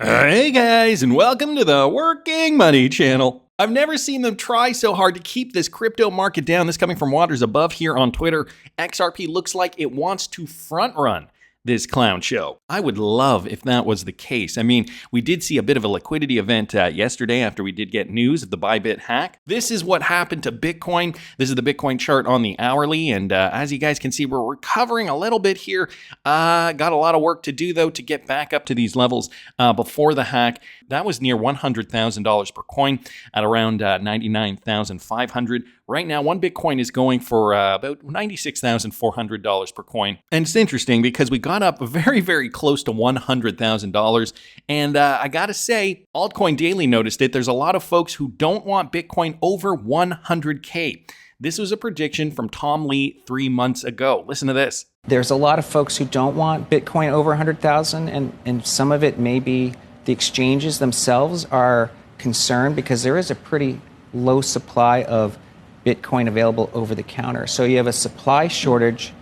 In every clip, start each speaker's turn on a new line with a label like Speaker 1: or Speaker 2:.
Speaker 1: Hey guys, and welcome to the Working Money channel. I've never seen them try so hard to keep this crypto market down. This coming from Waters Above here on Twitter. XRP looks like it wants to front run this clown show. I would love if that was the case. I mean, we did see a bit of a liquidity event yesterday after we did get news of the Bybit hack. This is what happened to Bitcoin. This is the Bitcoin chart on the hourly, and as you guys can see, we're recovering a little bit here. Got a lot of work to do, though, to get back up to these levels before the hack. That was near $100,000 per coin at around $99,500. Right now, one Bitcoin is going for about $96,400 per coin. And it's interesting because we got up very, very close to $100,000. And I got to say, Altcoin Daily noticed it. There's a lot of folks who don't want Bitcoin over 100K. This was a prediction from Tom Lee 3 months ago. Listen to this.
Speaker 2: There's a lot of folks who don't want Bitcoin over 100,000, and some of it may be the exchanges themselves are concerned because there is a pretty low supply of Bitcoin available over the counter. So you have a supply shortage,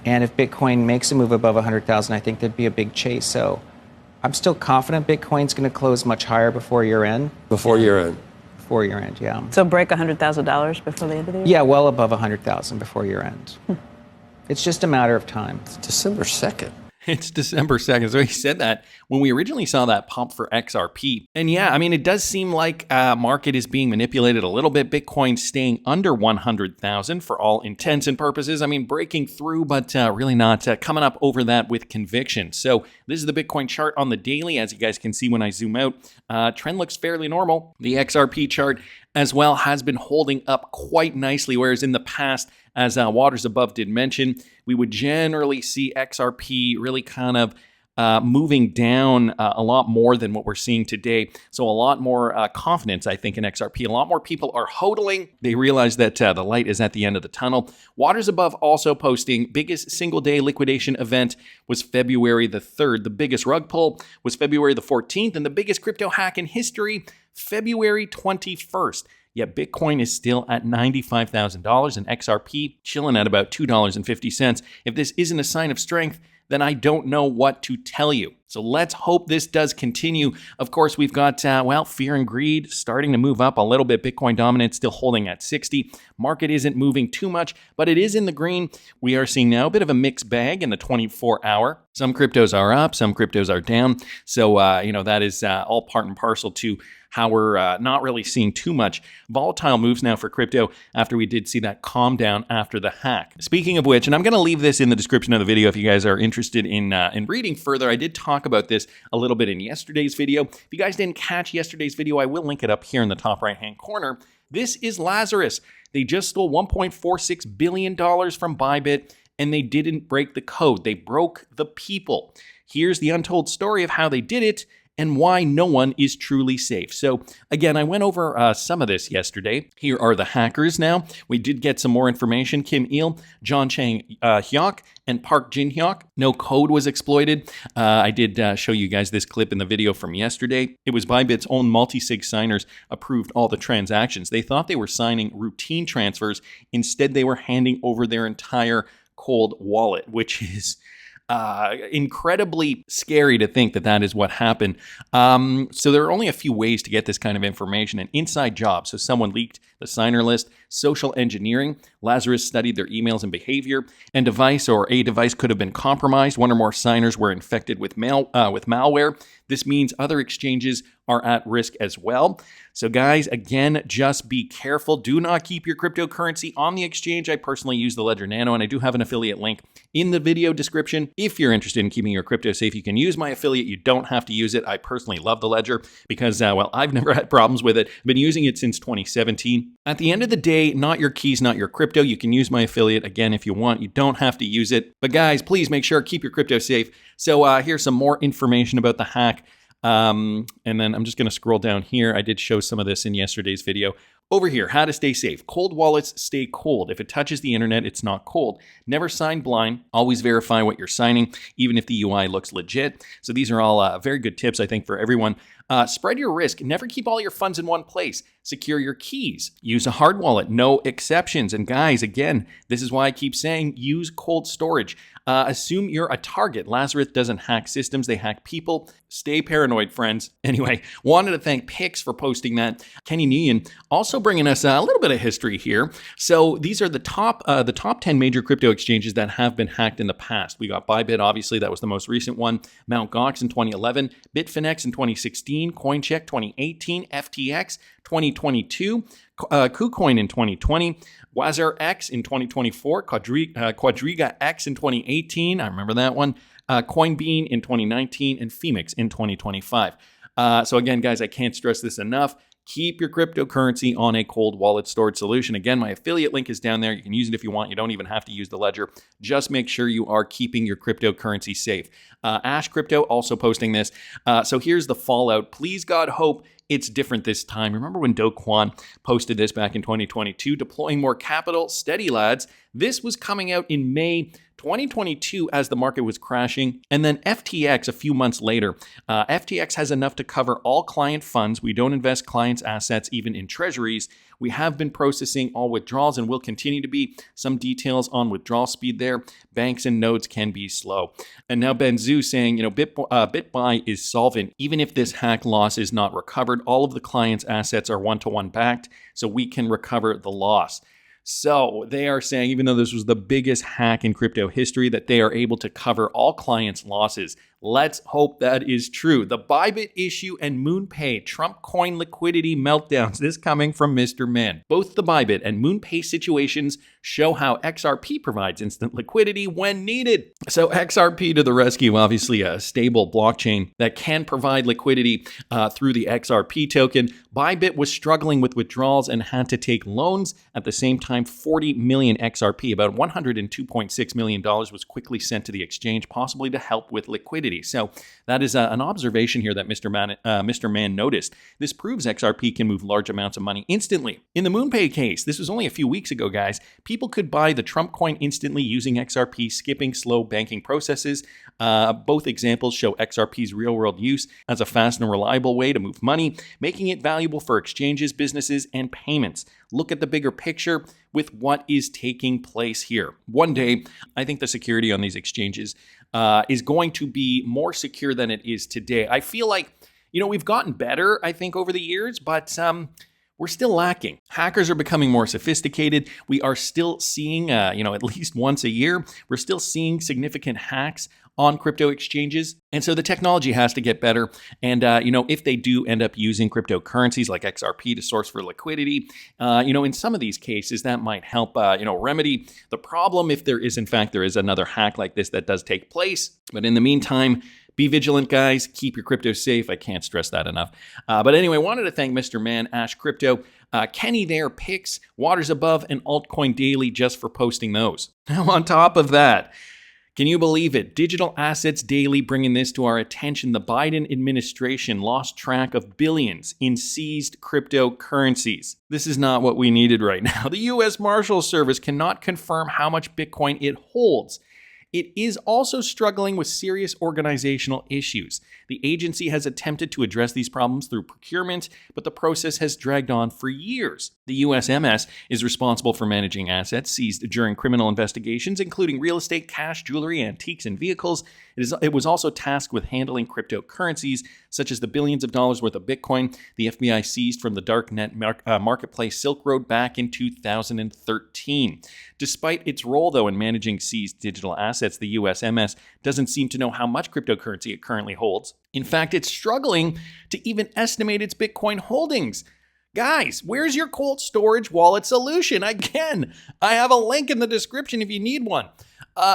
Speaker 2: and if Bitcoin makes a move above 100,000, I think there'd be a big chase. So I'm still confident Bitcoin's going to close much higher before year end.
Speaker 3: Before year end?
Speaker 2: Before year end, yeah.
Speaker 4: So break $100,000 before the end of the year?
Speaker 2: Yeah, well above 100,000 before year end. It's just a matter of time.
Speaker 3: It's December 2nd.
Speaker 1: It's December 2nd. So he said that when we originally saw that pump for XRP. And yeah, I mean, it does seem like market is being manipulated a little bit. Bitcoin staying under 100,000 for all intents and purposes. I mean, breaking through, but really not coming up over that with conviction. So this is the Bitcoin chart on the daily. As you guys can see when I zoom out, trend looks fairly normal. The XRP chart as well has been holding up quite nicely, whereas in the past, as Waters Above did mention, we would generally see XRP really kind of moving down a lot more than what we're seeing today. So a lot more confidence, I think, in XRP. A lot more people are hodling. They realize that the light is at the end of the tunnel. Waters Above also posting biggest single day liquidation event was February the 3rd. The biggest rug pull was February the 14th, and the biggest crypto hack in history, February 21st. Yet Bitcoin is still at $95,000 and XRP chilling at about $2.50. If this isn't a sign of strength, then I don't know what to tell you. So let's hope this does continue. Of course, we've got, fear and greed starting to move up a little bit. Bitcoin dominance still holding at 60. Market isn't moving too much, but it is in the green. We are seeing now a bit of a mixed bag in the 24-hour. Some cryptos are up, some cryptos are down. So, that is all part and parcel to how we're not really seeing too much volatile moves now for crypto after we did see that calm down after the hack. Speaking of which, and I'm going to leave this in the description of the video if you guys are interested in reading further. I did talk about this a little bit in yesterday's video. If you guys didn't catch yesterday's video, I will link it up here in the top right-hand corner. This is Lazarus. They just stole $1.46 billion from Bybit, and they didn't break the code. They broke the people. Here's the untold story of how they did it and why no one is truly safe. So again, I went over some of this yesterday. Here are the hackers now. We did get some more information. Kim Il, John Chang Hyok, and Park Jin Hyok. No code was exploited. I did show you guys this clip in the video from yesterday. It was Bybit's own multi-sig signers approved all the transactions. They thought they were signing routine transfers. Instead, they were handing over their entire cold wallet, which is incredibly scary to think that that is what happened. So there are only a few ways to get this kind of information. An inside job. So someone leaked the signer list. Social engineering. Lazarus studied their emails and behavior. And a device could have been compromised. One or more signers were infected with malware. This means other exchanges are at risk as well. So guys, again, just be careful. Do not keep your cryptocurrency on the exchange. I personally use the Ledger Nano, and I do have an affiliate link in the video description. If you're interested in keeping your crypto safe, you can use my affiliate. You don't have to use it. I personally love the Ledger because, I've never had problems with it. I've been using it since 2017. At the end of the day, not your keys, not your crypto. You can use my affiliate again if you want. You don't have to use it. But guys, please make sure keep your crypto safe. So here's some more information about the hack. And then I'm just going to scroll down here. I did show some of this in yesterday's video. Over here, how to stay safe. Cold wallets stay cold. If it touches the internet, it's not cold. Never sign blind. Always verify what you're signing, even if the UI looks legit. So these are all very good tips, I think, for everyone. Spread your risk. Never keep all your funds in one place. Secure your keys. Use a hard wallet. No exceptions. And guys, again, this is why I keep saying use cold storage. Assume you're a target. Lazarus doesn't hack systems, they hack people. Stay paranoid, friends. Anyway, wanted to thank Pix for posting that. Kenny Nguyen also bringing us a little bit of history here. So these are the top 10 major crypto exchanges that have been hacked in the past. We got Bybit, obviously, that was the most recent one. Mt. Gox in 2011, Bitfinex in 2016, Coincheck 2018, FTX 2022, KuCoin in 2020, Wazar X in 2024, Quadriga X in 2018, I remember that one, Coinbean in 2019, and Phoenix in 2025. So again, guys, I can't stress this enough. Keep your cryptocurrency on a cold wallet storage solution. Again, my affiliate link is down there. You can use it if you want. You don't even have to use the ledger. Just make sure you are keeping your cryptocurrency safe. Ash Crypto also posting this. So here's the fallout. Please, God, hope it's different this time. Remember when Do Kwon posted this back in 2022, deploying more capital? Steady, lads. This was coming out in May 2022 as the market was crashing. And then FTX a few months later. FTX has enough to cover all client funds. We don't invest clients' assets even in treasuries. We have been processing all withdrawals and will continue to be. Some details on withdrawal speed there. Banks and nodes can be slow. And now Ben Zhu saying, BitBuy is solvent. Even if this hack loss is not recovered, all of the client's assets are one-to-one backed, so we can recover the loss. So they are saying, even though this was the biggest hack in crypto history, that they are able to cover all clients' losses. Let's hope that is true. The Bybit issue and MoonPay, Trump coin liquidity meltdowns. This coming from Mr. Man. Both the Bybit and MoonPay situations show how XRP provides instant liquidity when needed. So XRP to the rescue, obviously a stable blockchain that can provide liquidity through the XRP token. Bybit was struggling with withdrawals and had to take loans. At the same time, 40 million XRP, about $102.6 million, was quickly sent to the exchange, possibly to help with liquidity. So that is an observation here that Mr. Man noticed. This proves XRP can move large amounts of money instantly. In the MoonPay case, this was only a few weeks ago, guys. People could buy the Trump coin instantly using XRP, skipping slow banking processes. Both examples show XRP's real-world use as a fast and reliable way to move money, making it valuable for exchanges, businesses, and payments. Look at the bigger picture with what is taking place here. One day, I think the security on these exchanges is going to be more secure than it is today. I feel like, we've gotten better, I think, over the years, but we're still lacking. Hackers are becoming more sophisticated. We are still seeing, at least once a year, we're still seeing significant hacks on crypto exchanges. And so the technology has to get better. And, if they do end up using cryptocurrencies like XRP to source for liquidity, in some of these cases, that might help, remedy the problem if there is another hack like this that does take place. But in the meantime, be vigilant, guys. Keep your crypto safe. I can't stress that enough. But anyway, wanted to thank Mr. Man, Ash Crypto, Kenny there, Pix, Waters Above, and Altcoin Daily just for posting those. Now, on top of that, can you believe it? Digital Assets Daily bringing this to our attention. The Biden administration lost track of billions in seized cryptocurrencies. This is not what we needed right now. The U.S. Marshals Service cannot confirm how much Bitcoin it holds. It is also struggling with serious organizational issues. The agency has attempted to address these problems through procurement, but the process has dragged on for years. The USMS is responsible for managing assets seized during criminal investigations, including real estate, cash, jewelry, antiques, and vehicles. It was also tasked with handling cryptocurrencies, such as the billions of dollars worth of Bitcoin the FBI seized from the darknet marketplace Silk Road back in 2013. Despite its role, though, in managing seized digital assets, the USMS doesn't seem to know how much cryptocurrency it currently holds. In fact, it's struggling to even estimate its Bitcoin holdings. Guys, where's your cold storage wallet solution? Again, I have a link in the description if you need one.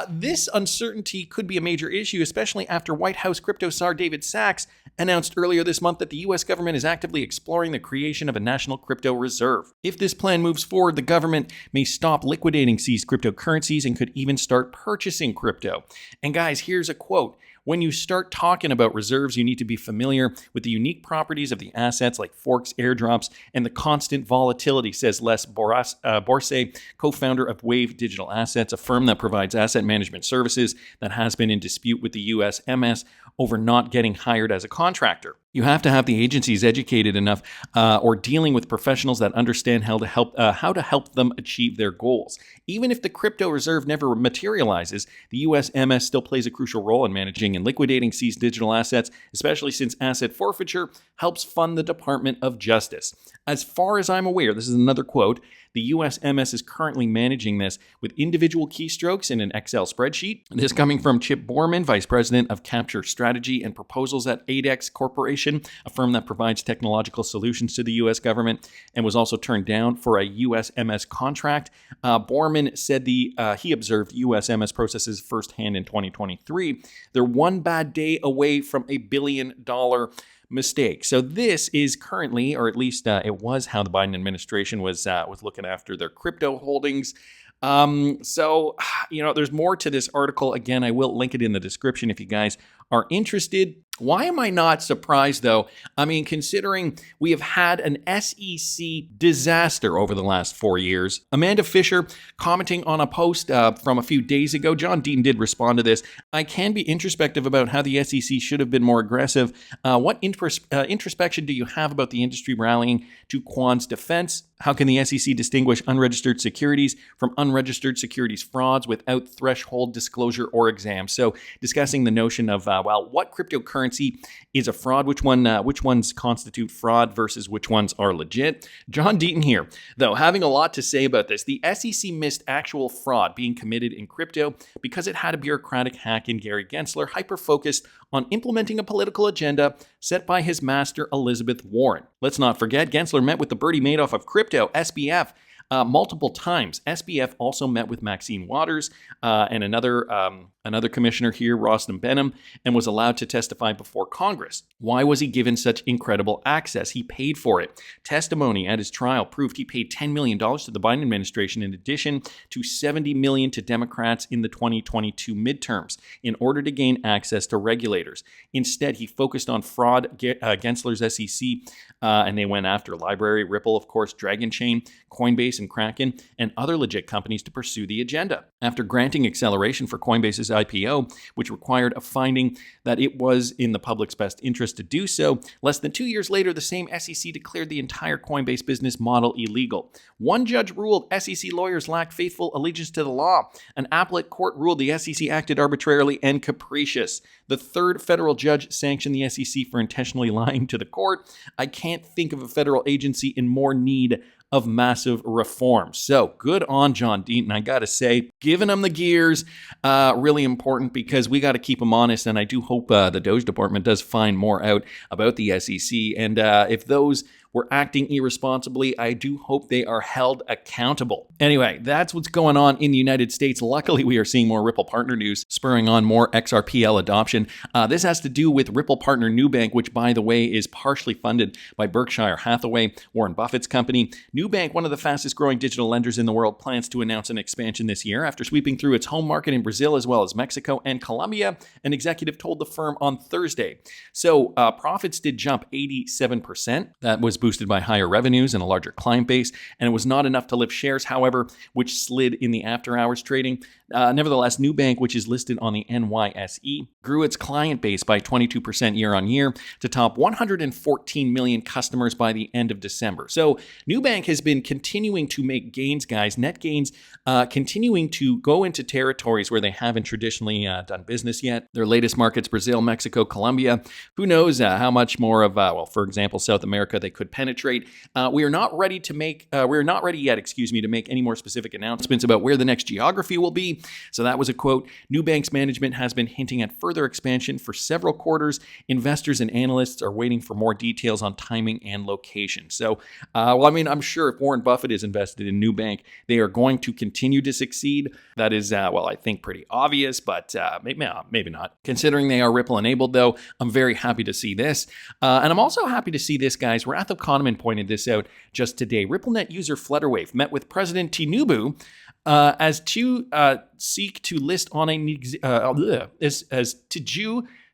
Speaker 1: This uncertainty could be a major issue, especially after White House crypto czar David Sachs announced earlier this month that the U.S. government is actively exploring the creation of a national crypto reserve. If this plan moves forward, the government may stop liquidating seized cryptocurrencies and could even start purchasing crypto. And guys, here's a quote. When you start talking about reserves, you need to be familiar with the unique properties of the assets like forks, airdrops, and the constant volatility, says Les Borse, co-founder of Wave Digital Assets, a firm that provides asset management services that has been in dispute with the USMS over not getting hired as a contractor. You have to have the agencies educated enough or dealing with professionals that understand how to help them achieve their goals. Even if the crypto reserve never materializes, the USMS still plays a crucial role in managing and liquidating seized digital assets, especially since asset forfeiture helps fund the Department of Justice. As far as I'm aware, this is another quote, the USMS is currently managing this with individual keystrokes in an Excel spreadsheet. This coming from Chip Borman, Vice President of Capture Strategy and Proposals at ADEX Corporation, a firm that provides technological solutions to the U.S. government and was also turned down for a USMS contract. Borman said he observed USMS processes firsthand in 2023. They're one bad day away from $1 billion mistake. So this is currently, or at least it was how the Biden administration was looking after their crypto holdings. So, there's more to this article. Again, I will link it in the description if you guys are interested. Why am I not surprised, though? I mean, considering we have had an SEC disaster over the last 4 years. Amanda Fisher commenting on a post from a few days ago. John Deaton did respond to this. I can be introspective about how the SEC should have been more aggressive. What introspection do you have about the industry rallying to Quan's defense? How can the SEC distinguish unregistered securities from unregistered securities frauds without threshold disclosure or exam? So discussing the notion of, what cryptocurrency is a fraud, which ones constitute fraud versus which ones are legit. John Deaton here, though, having a lot to say about this. The SEC missed actual fraud being committed in crypto because it had a bureaucratic hack in Gary Gensler, hyper-focused on implementing a political agenda set by his master, Elizabeth Warren. Let's not forget, Gensler met with the Bernie Madoff of crypto, SBF, multiple times. SBF also met with Maxine Waters and another commissioner here, Rostam Benham, and was allowed to testify before Congress. Why was he given such incredible access? He paid for it. Testimony at his trial proved he paid $10 million to the Biden administration in addition to $70 million to Democrats in the 2022 midterms in order to gain access to regulators. Instead, he focused on fraud, Gensler's SEC, and they went after Library, Ripple, of course, Dragon Chain, Coinbase, and Kraken, and other legit companies to pursue the agenda. After granting acceleration for Coinbase's IPO, which required a finding that it was in the public's best interest to do so, less than 2 years later, the same SEC declared the entire Coinbase business model illegal. One judge ruled SEC lawyers lacked faithful allegiance to the law. An appellate court ruled the SEC acted arbitrarily and capricious. The third federal judge sanctioned the SEC for intentionally lying to the court. I can't think of a federal agency in more need of massive reform. So good on John Deaton. I got to say, giving him the gears, really important because we got to keep him honest. And I do hope the Doge Department does find more out about the SEC. And if those were acting irresponsibly, I do hope they are held accountable. Anyway, that's what's going on in the United States. Luckily, we are seeing more Ripple partner news, spurring on more XRPL adoption. This has to do with Ripple partner Nubank, which, by the way, is partially funded by Berkshire Hathaway, Warren Buffett's company. Nubank, one of the fastest growing digital lenders in the world, plans to announce an expansion this year after sweeping through its home market in Brazil as well as Mexico and Colombia, an executive told the firm on Thursday. So profits did jump 87%. That was boosted by higher revenues and a larger client base, and it was not enough to lift shares, however, which slid in the after-hours trading. Nevertheless, Nubank, which is listed on the NYSE, grew its client base by 22% year-on-year to top 114 million customers by the end of December. So Nubank has been continuing to make gains, guys, net gains, continuing to go into territories where they haven't traditionally done business yet. Their latest markets, Brazil, Mexico, Colombia. Who knows how much more of, for example, South America they could penetrate. We are not ready yet, to make any more specific announcements about where the next geography will be. So that was a quote. Nubank's management has been hinting at further expansion for several quarters. Investors and analysts are waiting for more details on timing and location. So, I'm sure if Warren Buffett is invested in Nubank, they are going to continue to succeed. That is, I think pretty obvious, but maybe not. Considering they are Ripple enabled, though, I'm very happy to see this. And I'm also happy to see this, guys. Wrath of Kahneman pointed this out just today. RippleNet user Flutterwave met with President Tinubu as to seek to list on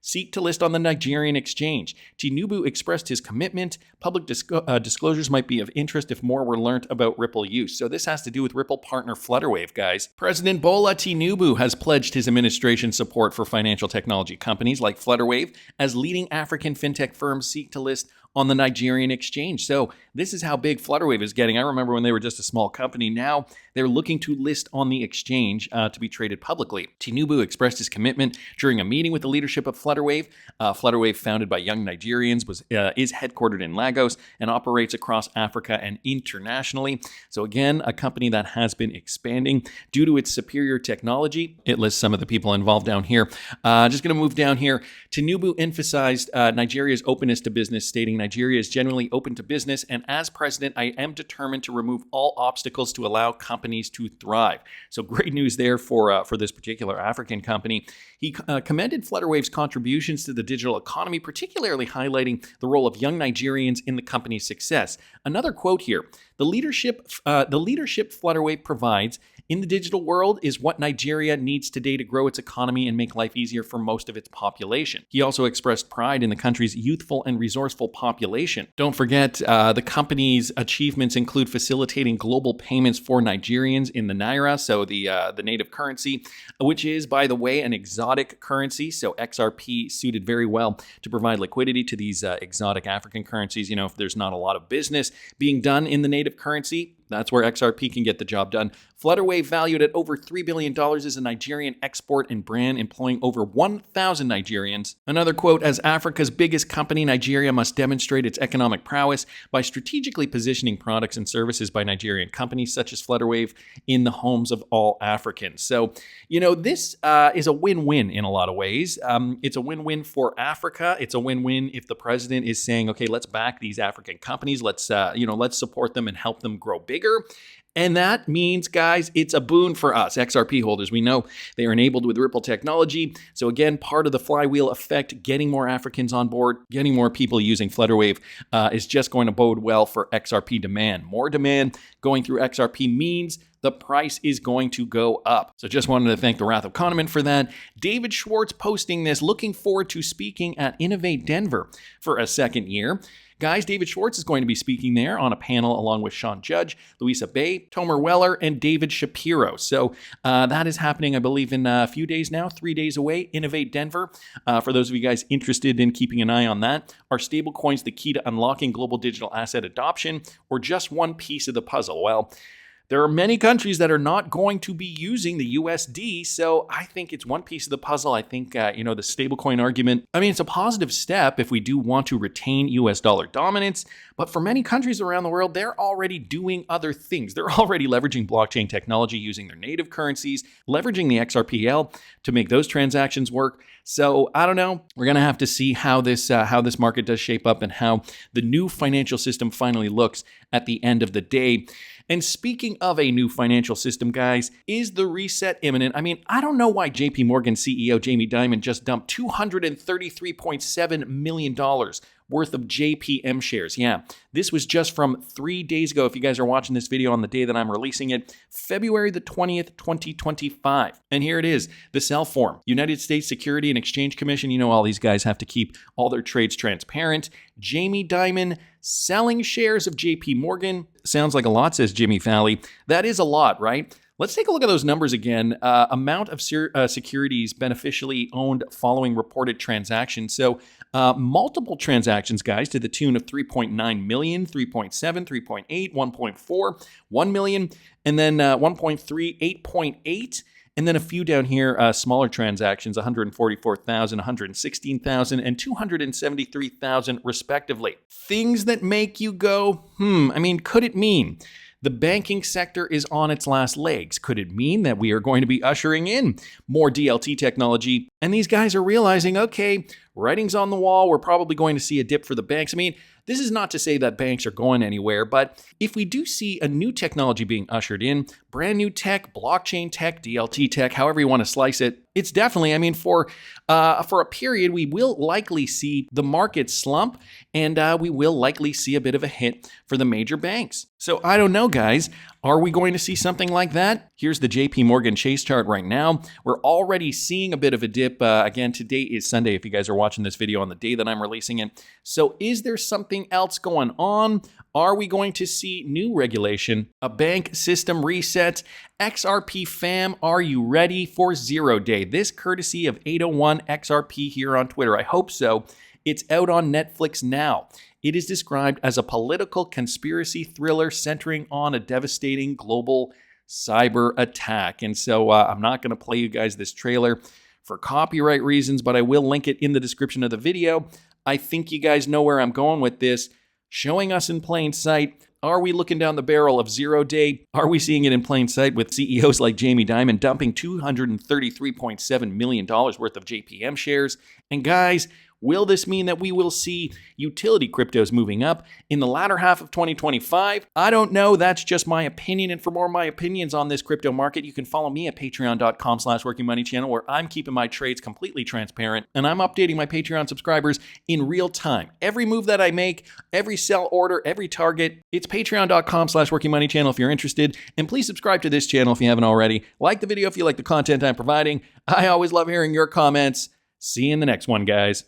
Speaker 1: seek to list on the Nigerian exchange. Tinubu expressed his commitment. Public disclosures might be of interest if more were learnt about Ripple use. So this has to do with Ripple partner Flutterwave, guys. President Bola Tinubu has pledged his administration's support for financial technology companies like Flutterwave as leading African fintech firms seek to list on the Nigerian exchange. So this is how big Flutterwave is getting. I remember when they were just a small company. Now they're looking to list on the exchange to be traded publicly. Tinubu expressed his commitment during a meeting with the leadership of Flutterwave. Flutterwave, founded by young Nigerians, is headquartered in Lagos and operates across Africa and internationally. So again, a company that has been expanding due to its superior technology. It lists some of the people involved down here. Just going to move down here. Tinubu emphasized Nigeria's openness to business, stating Nigeria is genuinely open to business, and as president, I am determined to remove all obstacles to allow companies to thrive. So great news there for this particular African company. He commended Flutterwave's contributions to the digital economy, particularly highlighting the role of young Nigerians in the company's success. Another quote here: the leadership Flutterwave provides in the digital world is what Nigeria needs today to grow its economy and make life easier for most of its population. He also expressed pride in the country's youthful and resourceful population. Don't forget, the company's achievements include facilitating global payments for Nigerians in the Naira, so the native currency, which is, by the way, an exotic currency. So XRP suited very well to provide liquidity to these exotic African currencies. You know, if there's not a lot of business being done in the native currency, that's where XRP can get the job done. Flutterwave, valued at over $3 billion, is a Nigerian export and brand employing over 1,000 Nigerians. Another quote: as Africa's biggest company, Nigeria must demonstrate its economic prowess by strategically positioning products and services by Nigerian companies such as Flutterwave in the homes of all Africans. So, you know, this is a win-win in a lot of ways. It's a win-win for Africa. It's a win-win if the president is saying, okay, let's back these African companies. Let's support them and help them grow bigger. And that means, guys, it's a boon for us, XRP holders. We know they are enabled with Ripple technology. So again, part of the flywheel effect, getting more Africans on board, getting more people using Flutterwave is just going to bode well for XRP demand. More demand going through XRP means the price is going to go up. So just wanted to thank the Wrath of Kahneman for that. David Schwartz posting this, looking forward to speaking at Innovate Denver for a second year. Guys, David Schwartz is going to be speaking there on a panel along with Sean Judge, Louisa Bay, Tomer Weller, and David Shapiro. So that is happening, I believe, in a few days now, 3 days away. Innovate Denver. For those of you guys interested in keeping an eye on that, are stablecoins the key to unlocking global digital asset adoption, or just one piece of the puzzle? Well, there are many countries that are not going to be using the USD, so I think it's one piece of the puzzle. I think, the stablecoin argument, I mean, it's a positive step if we do want to retain US dollar dominance, but for many countries around the world, they're already doing other things. They're already leveraging blockchain technology using their native currencies, leveraging the XRPL to make those transactions work. So I don't know. We're going to have to see how this market does shape up and how the new financial system finally looks at the end of the day. And speaking of a new financial system, guys, is the reset imminent? I mean, I don't know why JP Morgan CEO Jamie Dimon just dumped $233.7 million worth of JPM shares. Yeah, this was just from 3 days ago. If you guys are watching this video on the day that I'm releasing it, February the 20th, 2025. And here it is, the sell form. United States Security and Exchange Commission. You know, all these guys have to keep all their trades transparent. Jamie Dimon selling shares of JP Morgan. Sounds like a lot, says Jimmy Falley. That is a lot, right? Let's take a look at those numbers again. Amount of securities beneficially owned following reported transactions. So multiple transactions, guys, to the tune of 3.9 million, 3.7, 3.8, 1.4, 1 million, and then 1.3, 8.8. And then a few down here, smaller transactions, 144,000, 116,000, and 273,000 respectively. Things that make you go, I mean, could it mean the banking sector is on its last legs? Could it mean that we are going to be ushering in more DLT technology? And these guys are realizing, okay, writing's on the wall. We're probably going to see a dip for the banks. I mean, This is not to say that banks are going anywhere, but if we do see a new technology being ushered in, brand new tech, blockchain tech, DLT tech, however you want to slice it, it's definitely, I mean, for a period, we will likely see the market slump, and we will likely see a bit of a hit for the major banks. So I don't know, guys. Are we going to see something like that? Here's the JP Morgan Chase chart right now. We're already seeing a bit of a dip. Again, today is Sunday if you guys are watching this video on the day that I'm releasing it. So is there something else going on? Are we going to see new regulation, a bank system reset? XRP fam, are you ready for 0 day? This courtesy of 801 XRP here on Twitter. I hope so. It's out on Netflix now. It is described as a political conspiracy thriller centering on a devastating global cyber attack. And so I'm not going to play you guys this trailer for copyright reasons, but I will link it in the description of the video. I think you guys know where I'm going with this. Showing us in plain sight. Are we looking down the barrel of 0 day? Are we seeing it in plain sight with CEOs like Jamie Dimon dumping $233.7 million worth of JPM shares? And guys, will this mean that we will see utility cryptos moving up in the latter half of 2025? I don't know. That's just my opinion. And for more of my opinions on this crypto market, you can follow me at patreon.com/workingmoneychannel, where I'm keeping my trades completely transparent and I'm updating my Patreon subscribers in real time. Every move that I make, every sell order, every target, it's patreon.com/workingmoneychannel if you're interested. And please subscribe to this channel if you haven't already. Like the video if you like the content I'm providing. I always love hearing your comments. See you in the next one, guys.